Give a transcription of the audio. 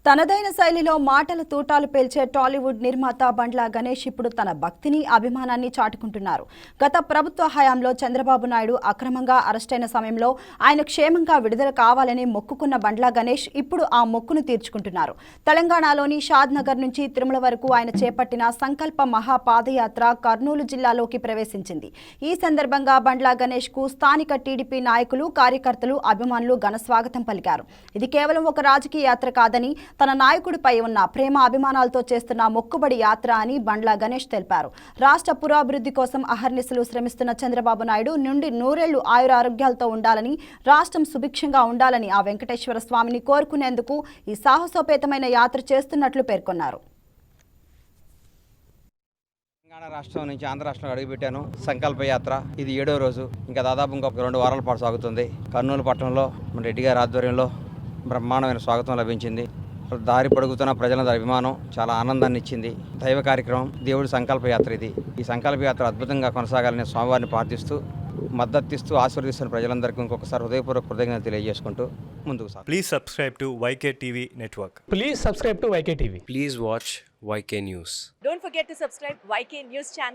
తనదైన శైలిలో మాటల తూటాలు పేల్చే టాలీవుడ్ నిర్మాత బండ్ల గణేష్ ఇప్పుడు తన భక్తిని అభిమానాన్ని చాటుకుంటున్నారు. గత ప్రభుత్వ హయాంలో చంద్రబాబు నాయుడు అక్రమంగా అరెస్టైన సమయంలో ఆయన క్షేమంగా విడుదల కావాలని మొక్కుకున్న బండ్ల గణేష్ ఇప్పుడు ఆ మొక్కును తీర్చుకుంటున్నారు. తెలంగాణలోని షాద్ నగర్ నుంచి తిరుమల వరకు ఆయన చేపట్టిన సంకల్ప మహా పాదయాత్ర కర్నూలు జిల్లాలోకి ప్రవేశించింది. ఈ సందర్భంగా బండ్ల గణేష్ కు స్థానిక టీడీపీ నాయకులు, కార్యకర్తలు, అభిమానులు ఘన స్వాగతం పలికారు. ఇది కేవలం ఒక రాజకీయ యాత్ర కాదని, తన నాయకుడిపై ఉన్న ప్రేమ అభిమానాలతో చేస్తున్న మొక్కుబడి యాత్ర అని బండ్ల గణేష్ తెలిపారు. రాష్ట్ర పురోభివృద్ధి కోసం అహర్నిశలు శ్రమిస్తున్న చంద్రబాబు నాయుడు నుండి నూరేళ్లు ఆయురారోగ్యాలతో ఉండాలని, రాష్ట్రం సుభిక్షంగా ఉండాలని ఆ వెంకటేశ్వర స్వామిని కోరుకునేందుకు ఈ సాహసోపేతమైన యాత్ర చేస్తున్నట్లు పేర్కొన్నారు. తెలంగాణ రాష్ట్రం నుంచి ఆంధ్ర రాష్ట్రం అడుగుపెట్టాను. సంకల్ప యాత్ర ఇది 7వ రోజు. ఇంకా దాదాపు ఇంకొక 2 వారాల పాటు సాగుతుంది. కర్నూలు పట్టణంలో మన రెడ్డి గారి ఆధ్వర్యంలో బ్రహ్మాండమైన స్వాగతం లభించింది. దారి పొడుగుతున్న ప్రజలందరి అభిమానం చాలా ఆనందాన్ని ఇచ్చింది. దైవ కార్యక్రమం, దేవుడి సంకల్ప యాత్ర ఇది. ఈ సంకల్ప యాత్ర అద్భుతంగా కొనసాగాలని స్వామివారిని ప్రార్థిస్తూ, మద్దతిస్తూ ఆశీర్వదిస్తున్న ప్రజలందరికీ ఇంకొకసారి హృదయపూర్వక కృతజ్ఞతలు తెలియజేసుకుంటూ ముందుకు సాగు. Please subscribe to YK TV Network. Please subscribe to YK TV. Please watch YK News. Don't forget to subscribe YK News channel.